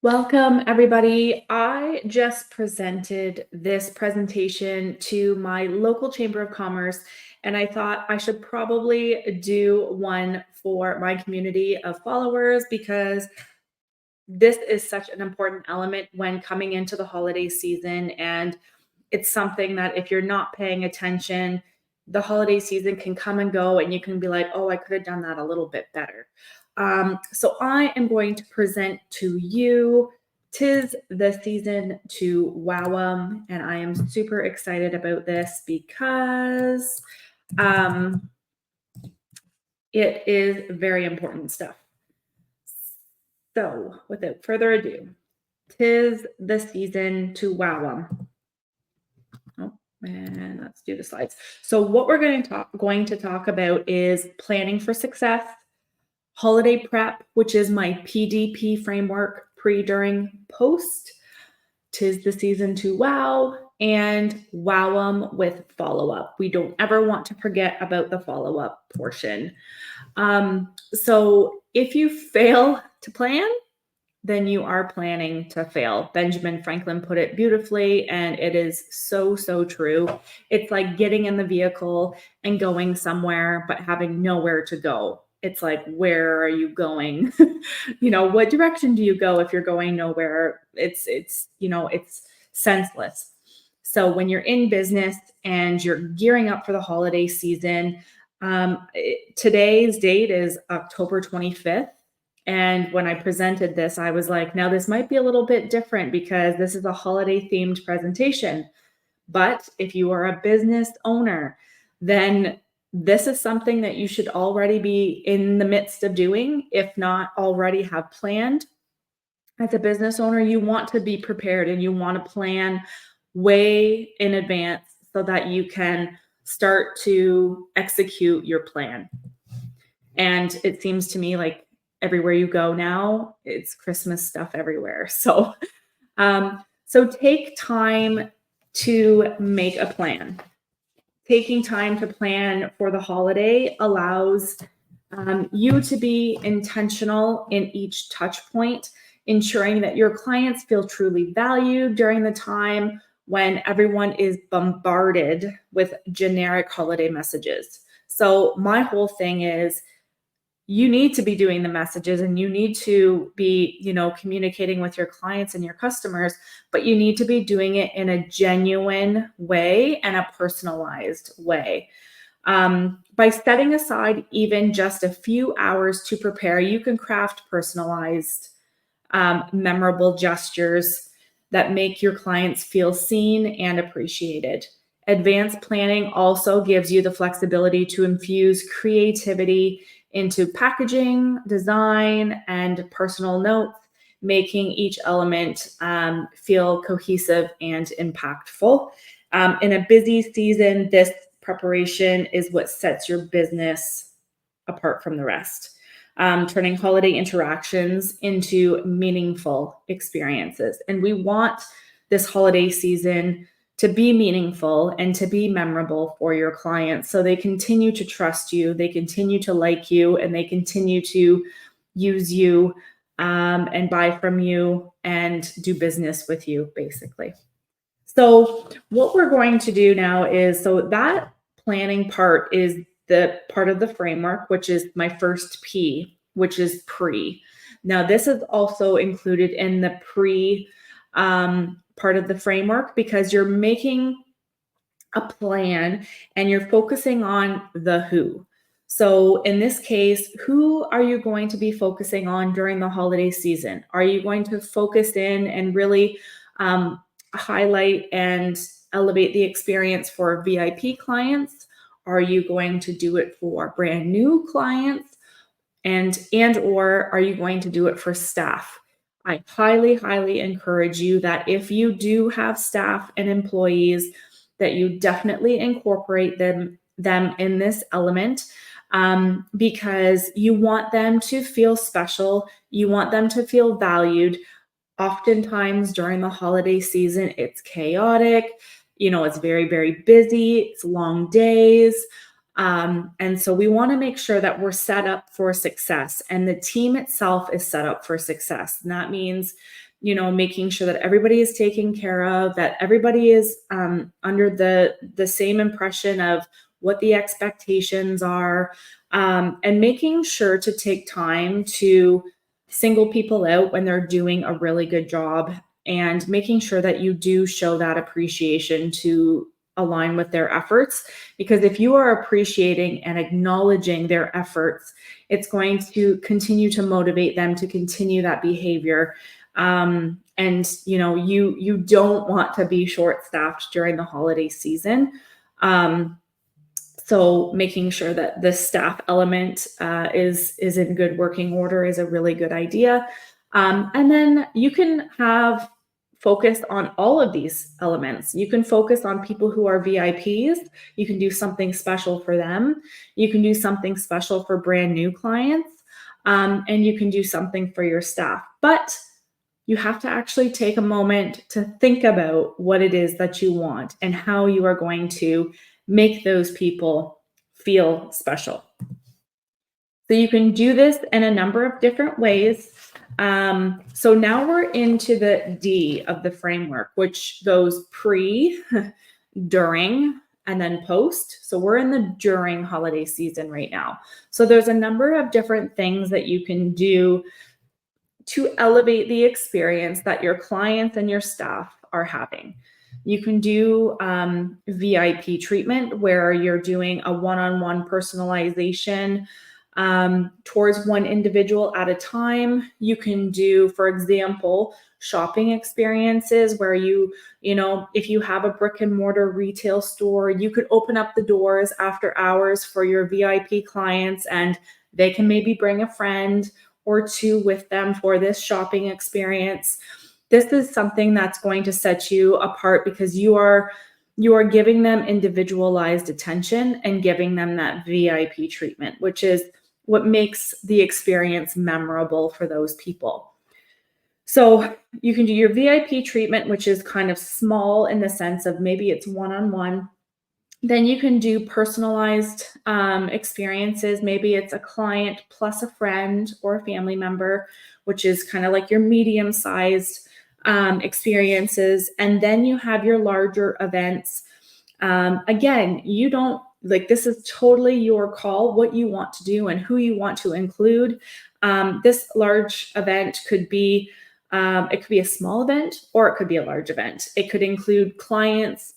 Welcome, everybody. I just presented this presentation to my local Chamber of Commerce, and I thought I should probably do one for my community of followers because this is such an important element when coming into the holiday season. And it's something that if you're not paying attention, the holiday season can come and go, and you can be like, oh, I could have done that a little bit better. So I am going to present to you "'Tis the Season to Wow 'em," and I am super excited about this because it is very important stuff. So, without further ado, "'Tis the Season to Wow 'em." Oh, and let's do the slides. So, what we're going to talk about is planning for success, holiday prep, which is my PDP framework, pre, during, post, "'Tis the Season to Wow," and "Wow 'em" with follow up. We don't ever want to forget about the follow up portion. So, if you fail to plan, then you are planning to fail. Benjamin Franklin put it beautifully, and it is so, so true. It's like getting in the vehicle and going somewhere, but having nowhere to go. It's like, where are you going? What direction do you go if you're going nowhere? It's senseless. So when you're in business and you're gearing up for the holiday season, today's date is October 25th. And when I presented this, I was like, now this might be a little bit different because this is a holiday themed presentation. But if you are a business owner, then this is something that you should already be in the midst of doing, if not already have planned. As a business owner, you want to be prepared and you want to plan way in advance so that you can start to execute your plan. And it seems to me like everywhere you go now, it's Christmas stuff everywhere. So take time to make a plan. Taking time to plan for the holiday allows you to be intentional in each touch point, ensuring that your clients feel truly valued during the time when everyone is bombarded with generic holiday messages. So my whole thing is, you need to be doing the messages and you need to be, communicating with your clients and your customers, but you need to be doing it in a genuine way and a personalized way. By setting aside even just a few hours to prepare, you can craft personalized, memorable gestures that make your clients feel seen and appreciated. Advanced planning also gives you the flexibility to infuse creativity into packaging, design, and personal notes, making each element feel cohesive and impactful. In a busy season, this preparation is what sets your business apart from the rest, turning holiday interactions into meaningful experiences. And we want this holiday season to be meaningful and to be memorable for your clients so they continue to trust you, they continue to like you, and they continue to use you, and buy from you and do business with you, basically. So what we're going to do now is, so that planning part is the part of the framework, which is my first P, which is pre. Now, this is also included in the pre part of the framework because you're making a plan and you're focusing on the who. So in this case, who are you going to be focusing on during the holiday season? Are you going to focus in and really highlight and elevate the experience for VIP clients? Are you going to do it for brand new clients? And or are you going to do it for staff? I highly, highly encourage you that if you do have staff and employees, that you definitely incorporate them in this element, because you want them to feel special. You want them to feel valued. Oftentimes during the holiday season, it's chaotic. It's very, very busy. It's long days. And so we want to make sure that we're set up for success and the team itself is set up for success. And that means making sure that everybody is taken care of, that everybody is under the same impression of what the expectations are, and making sure to take time to single people out when they're doing a really good job, and making sure that you do show that appreciation to align with their efforts. Because if you are appreciating and acknowledging their efforts, it's going to continue to motivate them to continue that behavior. And you don't want to be short staffed during the holiday season. So making sure that the staff element is in good working order is a really good idea. And then you can have focus on all of these elements. You can focus on people who are VIPs. You can do something special for them. You can do something special for brand new clients. And you can do something for your staff. But you have to actually take a moment to think about what it is that you want and how you are going to make those people feel special. So you can do this in a number of different ways. So now we're into the D of the framework, which goes pre, during, and then post. So we're in the during holiday season right now. So there's a number of different things that you can do to elevate the experience that your clients and your staff are having. You can do VIP treatment, where you're doing a one-on-one personalization towards one individual at a time. You can do, for example, shopping experiences where if you have a brick and mortar retail store, you could open up the doors after hours for your VIP clients, and they can maybe bring a friend or two with them for this shopping experience. This is something that's going to set you apart, because you are giving them individualized attention and giving them that VIP treatment, which is what makes the experience memorable for those people. So you can do your VIP treatment, which is kind of small in the sense of maybe it's one-on-one. Then you can do personalized experiences. Maybe it's a client plus a friend or a family member, which is kind of like your medium-sized experiences. And then you have your larger events. Again, you don't this is totally your call, what you want to do and who you want to include. This large event could be, it could be a small event, or it could be a large event. It could include clients,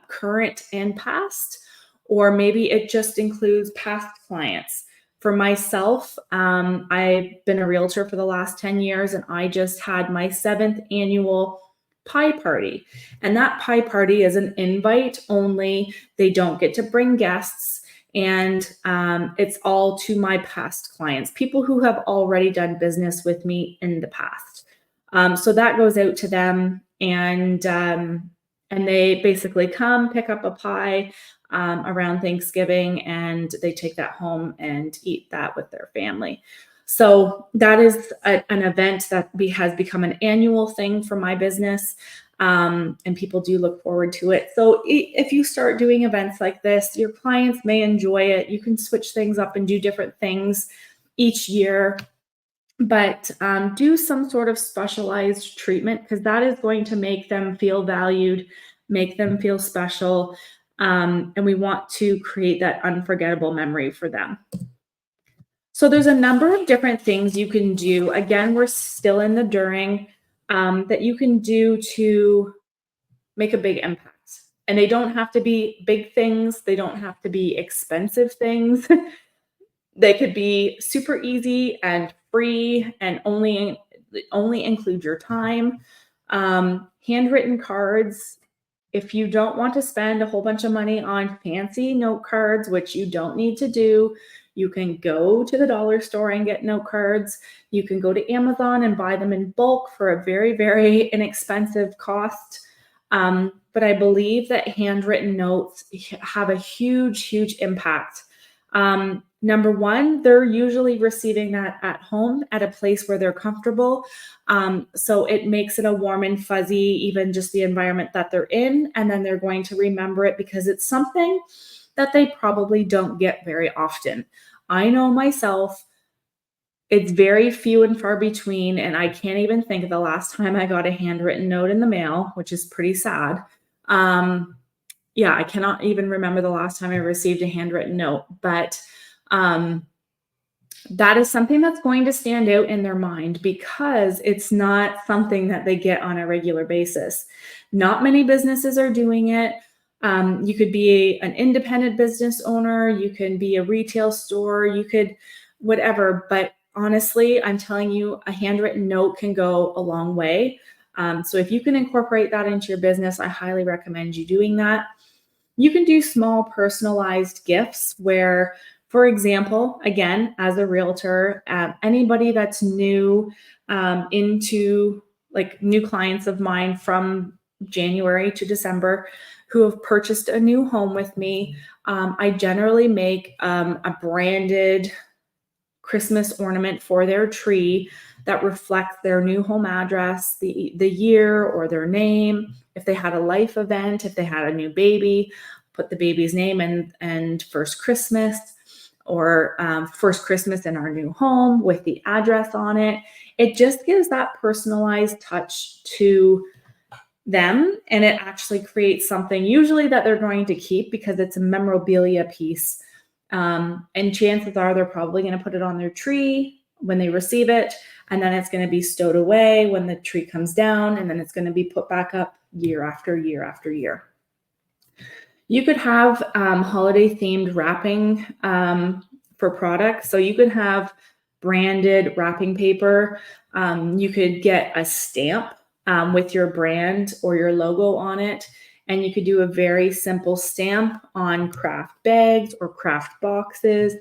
current and past, or maybe it just includes past clients. For myself, I've been a realtor for the last 10 years, and I just had my 7th annual pie party. And that pie party is an invite only. They don't get to bring guests. And it's all to my past clients, people who have already done business with me in the past. So that goes out to them, and they basically come pick up a pie around Thanksgiving, and they take that home and eat that with their family. So that is an event that has become an annual thing for my business, and people do look forward to it. So if you start doing events like this, your clients may enjoy it. You can switch things up and do different things each year, but do some sort of specialized treatment, because that is going to make them feel valued, make them feel special, and we want to create that unforgettable memory for them. So there's a number of different things you can do. Again, we're still in the during, that you can do to make a big impact. And they don't have to be big things. They don't have to be expensive things. They could be super easy and free and only include your time. Handwritten cards. If you don't want to spend a whole bunch of money on fancy note cards, which you don't need to do, you can go to the dollar store and get note cards. You can go to Amazon and buy them in bulk for a very, very inexpensive cost. But I believe that handwritten notes have a huge, huge impact. Number one, they're usually receiving that at home at a place where they're comfortable. So it makes it a warm and fuzzy, even just the environment that they're in. And then they're going to remember it because it's something that they probably don't get very often. I know myself, It's very few and far between, and I can't even think of the last time I got a handwritten note in the mail, which is pretty sad. Yeah, I cannot even remember the last time I received a handwritten note, but um, that is something that's going to stand out in their mind because it's not something that they get on a regular basis. Not many businesses are doing it. You could be an independent business owner, you can be a retail store, you could whatever. But honestly, I'm telling you, a handwritten note can go a long way. So if you can incorporate that into your business, I highly recommend you doing that. You can do small personalized gifts where, for example, again, as a realtor, anybody that's new into like new clients of mine from January to December who have purchased a new home with me, I generally make a branded Christmas ornament for their tree that reflects their new home address, the year or their name. If they had a life event, if they had a new baby, put the baby's name and first Christmas or first Christmas in our new home with the address on it. It just gives that personalized touch to them, and it actually creates something usually that they're going to keep because it's a memorabilia piece. And chances are they're probably going to put it on their tree when they receive it, and then it's going to be stowed away when the tree comes down, and then it's going to be put back up year after year after year. You could have holiday themed wrapping for products. So you could have branded wrapping paper. You could get a stamp with your brand or your logo on it. And you could do a very simple stamp on craft bags or craft boxes.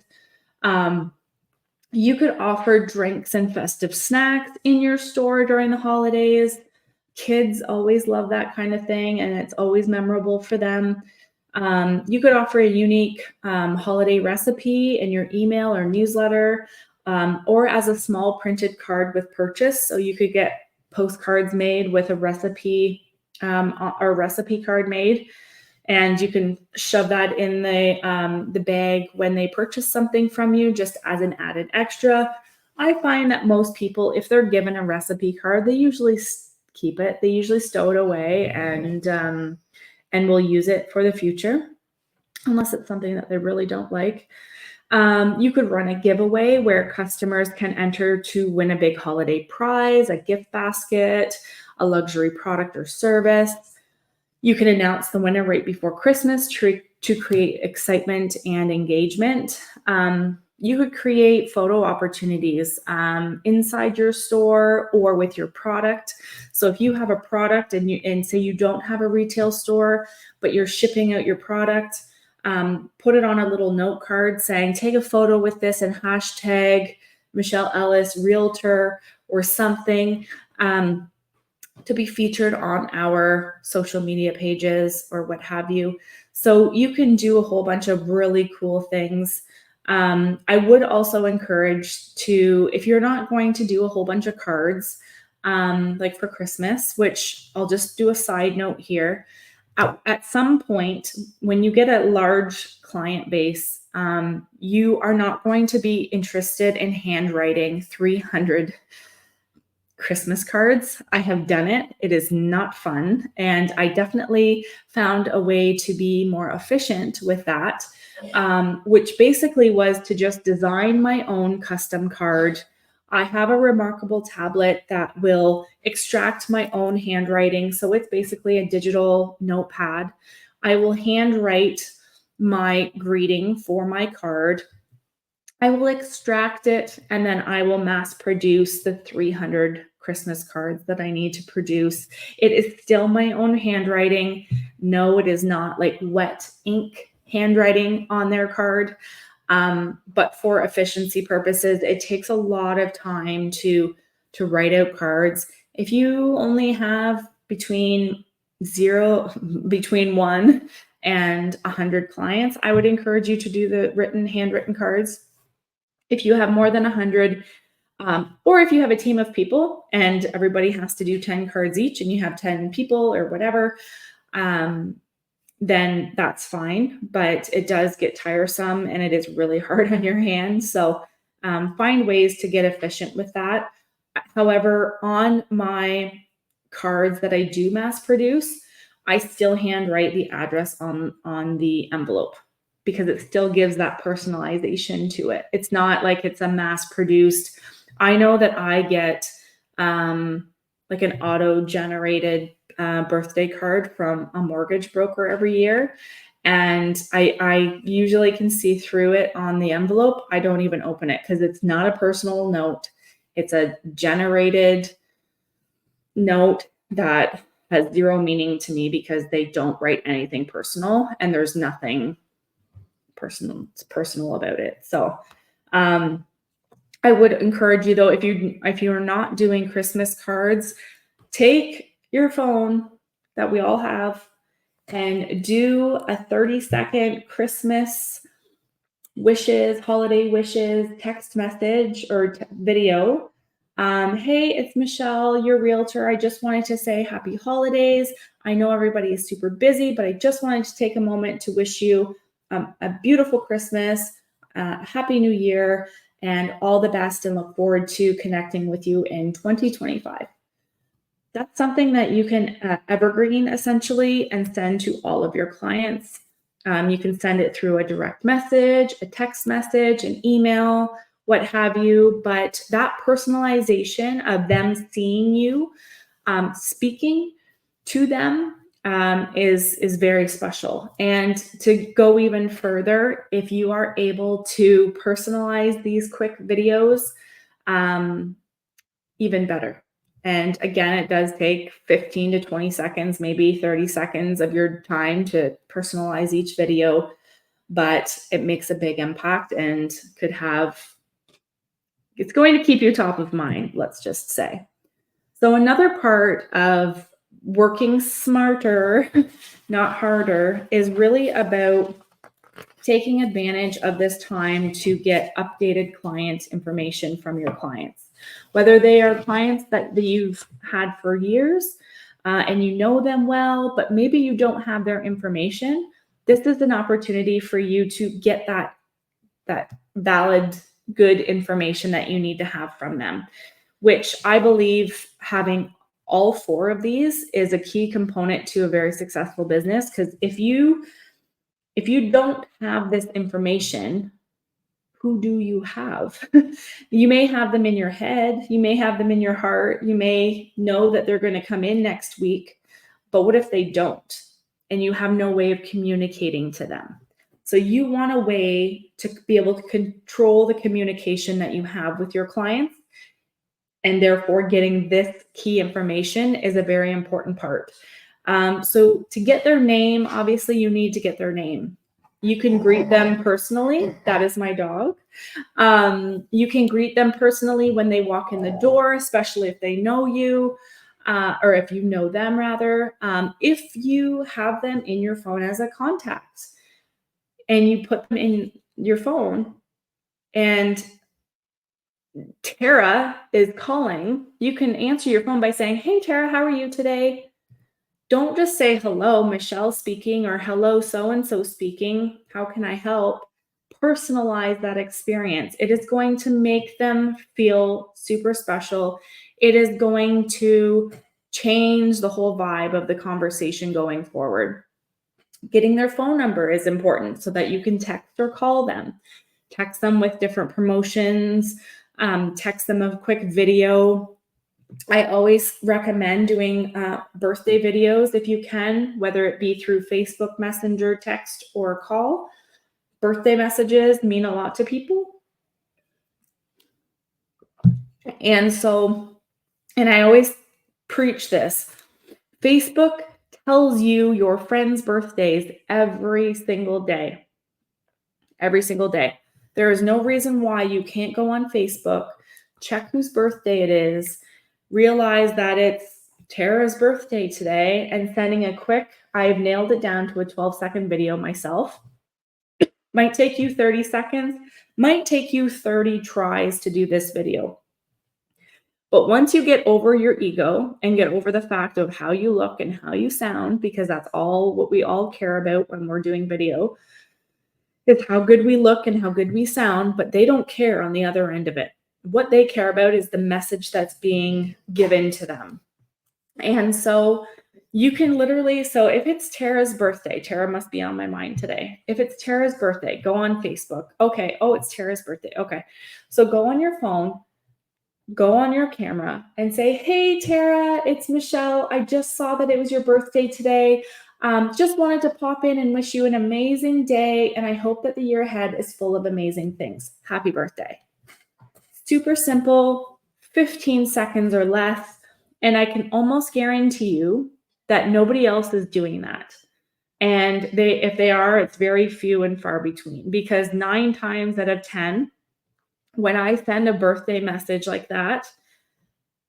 You could offer drinks and festive snacks in your store during the holidays. Kids always love that kind of thing, and it's always memorable for them. You could offer a unique holiday recipe in your email or newsletter, or as a small printed card with purchase. So you could get postcards made with a recipe or recipe card made, and you can shove that in the bag when they purchase something from you, just as an added extra. I find that most people, if they're given a recipe card, they usually keep it. They usually stow it away and will use it for the future, unless it's something that they really don't like. You could run a giveaway where customers can enter to win a big holiday prize, a gift basket, a luxury product or service. You can announce the winner right before Christmas to create excitement and engagement. You could create photo opportunities inside your store or with your product. So if you have a product and say you don't have a retail store, but you're shipping out your product, put it on a little note card saying, take a photo with this and hashtag Michelle Ellis, realtor, or something. To be featured on our social media pages or what have you. So you can do a whole bunch of really cool things. I would also encourage to, if you're not going to do a whole bunch of cards, like for Christmas, which I'll just do a side note here. At some point, when you get a large client base, you are not going to be interested in handwriting 300 Christmas cards. I have done it. It is not fun. And I definitely found a way to be more efficient with that, which basically was to just design my own custom card. I have a remarkable tablet that will extract my own handwriting. So it's basically a digital notepad. I will handwrite my greeting for my card. I will extract it, and then I will mass produce the 300 Christmas cards that I need to produce. It is still my own handwriting. No, it is not like wet ink handwriting on their card. But for efficiency purposes, it takes a lot of time to write out cards. If you only have between 1 and 100 clients, I would encourage you to do the handwritten cards. If you have more than 100, or if you have a team of people and everybody has to do 10 cards each and you have 10 people or whatever, then that's fine. But it does get tiresome and it is really hard on your hands. So Find ways to get efficient with that. However, on my cards that I do mass produce, I still handwrite the address on the envelope because it still gives that personalization to it. It's not like it's a mass produced. I know that I get like an auto-generated birthday card from a mortgage broker every year. And I usually can see through it on the envelope. I don't even open it because it's not a personal note. It's a generated note that has zero meaning to me because they don't write anything personal and there's nothing personal about it. So I would encourage you though, if you're not doing Christmas cards, take your phone that we all have and do a 30-second Christmas wishes, holiday wishes, text message or video. Hey, it's Michelle, your realtor. I just wanted to say happy holidays. I know everybody is super busy, but I just wanted to take a moment to wish you a beautiful Christmas, happy new year, and all the best, and look forward to connecting with you in 2025. That's something that you can evergreen essentially and send to all of your clients. You can send it through a direct message, a text message, an email, what have you. But that personalization of them seeing you, speaking to them is very special. And to go even further, if you are able to personalize these quick videos, even better. And again, it does take 15 to 20 seconds, maybe 30 seconds of your time to personalize each video, but it makes a big impact and it's going to keep you top of mind, let's just say. So another part of working smarter, not harder, is really about taking advantage of this time to get updated client information from your clients. Whether they are clients that you've had for years and you know them well, but maybe you don't have their information, this is an opportunity for you to get that valid, good information that you need to have from them, which I believe having all 4 of these is a key component to a very successful business. Because if you don't have this information, who do you have? You may have them in your head. You may have them in your heart. You may know that they're going to come in next week, but what if they don't? And you have no way of communicating to them. So you want a way to be able to control the communication that you have with your clients. And therefore getting this key information is a very important part. So to get their name, obviously you need to get their name. You can greet them personally. That is my dog. You can greet them personally when they walk in the door, especially if they know you, or if you know them rather. If you have them in your phone as a contact and you put them in your phone and Tara is calling, you can answer your phone by saying, "Hey, Tara, how are you today?" Don't just say, "Hello, Michelle speaking," or "Hello, so-and-so speaking. How can I help?" Personalize that experience. It is going to make them feel super special. It is going to change the whole vibe of the conversation going forward. Getting their phone number is important so that you can text or call them. Text them with different promotions, text them a quick video. I always recommend doing birthday videos if you can, whether it be through Facebook Messenger, text, or call. Birthday messages mean a lot to people. And I always preach this. Facebook tells you your friends' birthdays every single day. Every single day. There is no reason why you can't go on Facebook, check whose birthday it is, realize that it's Tara's birthday today, and sending a quick, I've nailed it down to a 12-second video myself. Might take you 30 seconds, might take you 30 tries to do this video. But once you get over your ego and get over the fact of how you look and how you sound, because that's all what we all care about when we're doing video, is how good we look and how good we sound, but they don't care on the other end of it. What they care about is the message that's being given to them. And so you can literally, so if it's Tara's birthday, Tara must be on my mind today. If it's Tara's birthday, go on Facebook. Okay. Oh, it's Tara's birthday. Okay. So go on your phone, go on your camera and say, hey, Tara, it's Michelle. I just saw that it was your birthday today. Just wanted to pop in and wish you an amazing day. And I hope that the year ahead is full of amazing things. Happy birthday. Super simple, 15 seconds or less. And I can almost guarantee you that nobody else is doing that. And if they are, it's very few and far between, because 9 times out of 10, when I send a birthday message like that,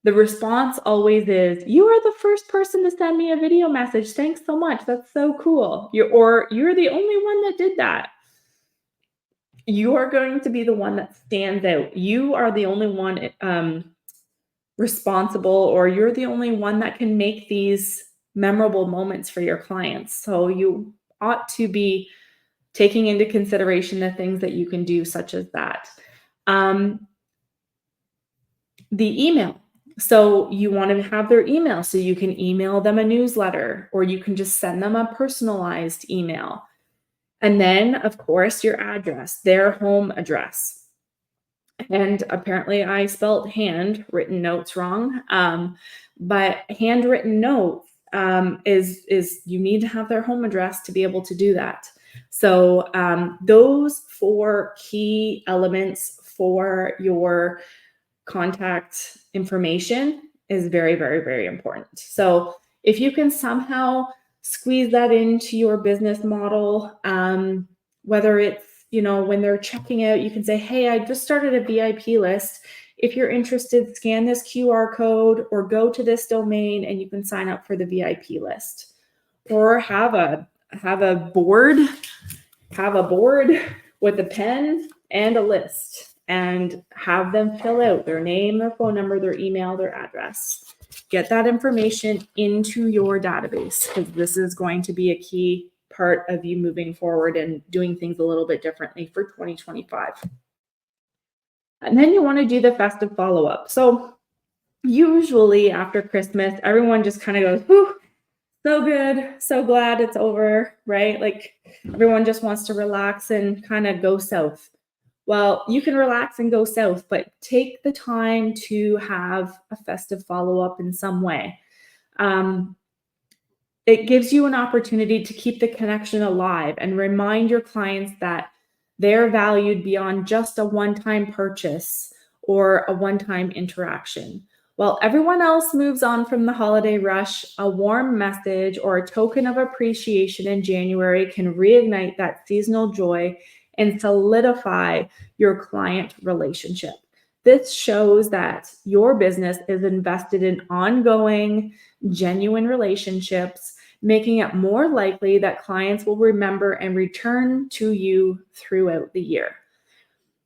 the response always is, you are the first person to send me a video message. Thanks so much. That's so cool. You're the only one that did that. You are going to be the one that stands out. You are the only one responsible, or you're the only one that can make these memorable moments for your clients. So you ought to be taking into consideration the things that you can do, such as that. The email. So you want to have their email so you can email them a newsletter, or you can just send them a personalized email. And then, of course, your address, their home address. And apparently I spelled handwritten notes wrong. But handwritten notes is you need to have their home address to be able to do that. So those 4 key elements for your contact information is very, very, very important. So if you can somehow squeeze that into your business model, whether it's, when they're checking out, you can say, hey, I just started a VIP list. If you're interested, scan this QR code or go to this domain and you can sign up for the VIP list. Or have a board with a pen and a list, and have them fill out their name, their phone number, their email, their address. Get that information into your database, because this is going to be a key part of you moving forward and doing things a little bit differently for 2025. And then you want to do the festive follow-up. So usually after Christmas, everyone just kind of goes, whew, so good, so glad it's over, right? Like everyone just wants to relax and kind of go south. Well, you can relax and go south, but take the time to have a festive follow-up in some way. It gives you an opportunity to keep the connection alive and remind your clients that they're valued beyond just a one-time purchase or a one-time interaction. While everyone else moves on from the holiday rush, a warm message or a token of appreciation in January can reignite that seasonal joy and solidify your client relationship. This shows that your business is invested in ongoing, genuine relationships, making it more likely that clients will remember and return to you throughout the year.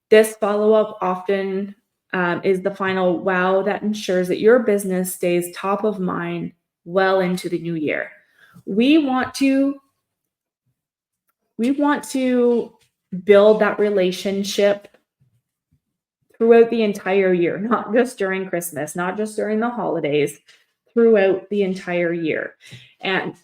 This follow-up often is the final wow that ensures that your business stays top of mind well into the new year. We want to build that relationship throughout the entire year, not just during Christmas, not just during the holidays, throughout the entire year. And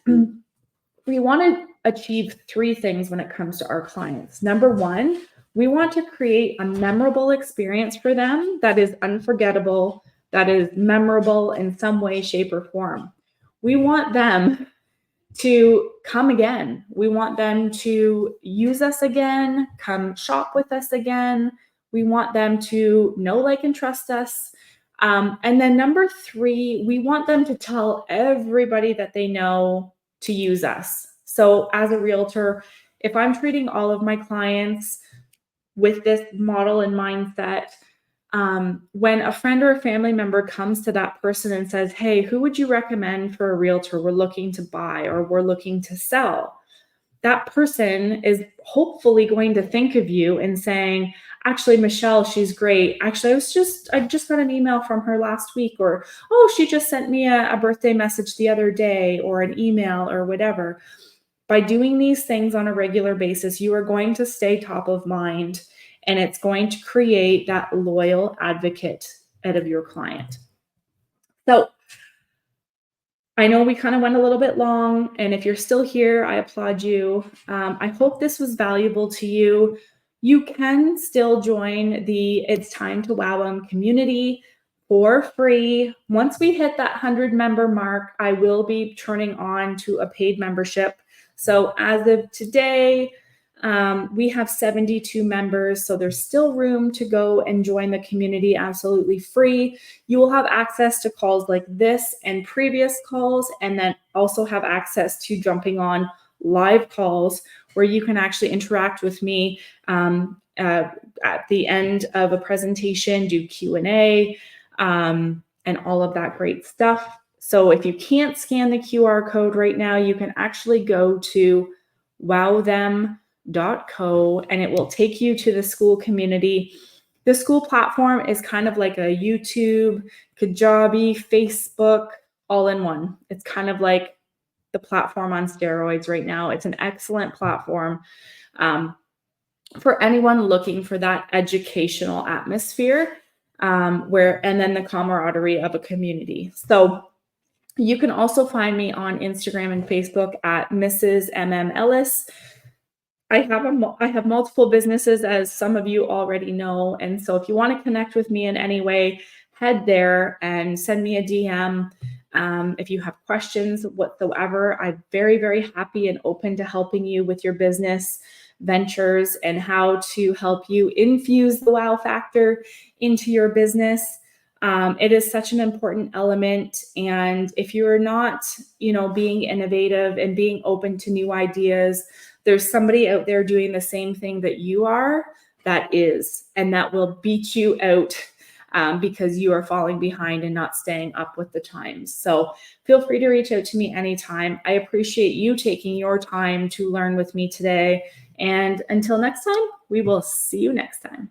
we want to achieve 3 things when it comes to our clients. Number 1, we want to create a memorable experience for them that is unforgettable, that is memorable in some way, shape, or form. We want them to come again. We want them to use us again, come shop with us again. We want them to know, like, and trust us. And then number 3, we want them to tell everybody that they know to use us. So as a realtor, if I'm treating all of my clients with this model and mindset, when a friend or a family member comes to that person and says, hey, who would you recommend for a realtor? We're looking to buy or we're looking to sell. That person is hopefully going to think of you and saying, actually, Michelle, she's great. Actually, I just got an email from her last week, or, oh, she just sent me a birthday message the other day, or an email or whatever. by doing these things on a regular basis, you are going to stay top of mind, and it's going to create that loyal advocate out of your client. So I know we kind of went a little bit long, and if you're still here, I applaud you. I hope this was valuable to you. You can still join the It's Time to Wow 'Em community for free. Once we hit that 100 member mark, I will be turning on to a paid membership. So as of today, we have 72 members, so there's still room to go and join the community absolutely free. You will have access to calls like this and previous calls, and then also have access to jumping on live calls where you can actually interact with me at the end of a presentation, do Q&A, and all of that great stuff. So if you can't scan the QR code right now, you can actually go to wowthem.co, and it will take you to the school community. The school platform is kind of like a YouTube, Kajabi, Facebook, all in one. It's kind of like the platform on steroids right now. It's an excellent platform for anyone looking for that educational atmosphere, and then the camaraderie of a community. So you can also find me on Instagram and Facebook at Mrs. Ellis. I have multiple businesses, as some of you already know. And so if you want to connect with me in any way, head there and send me a DM. If you have questions whatsoever, I'm very, very happy and open to helping you with your business ventures and how to help you infuse the wow factor into your business. It is such an important element. And if you're not, being innovative and being open to new ideas, there's somebody out there doing the same thing that you are that will beat you out because you are falling behind and not staying up with the times. So feel free to reach out to me anytime. I appreciate you taking your time to learn with me today. And until next time, we will see you next time.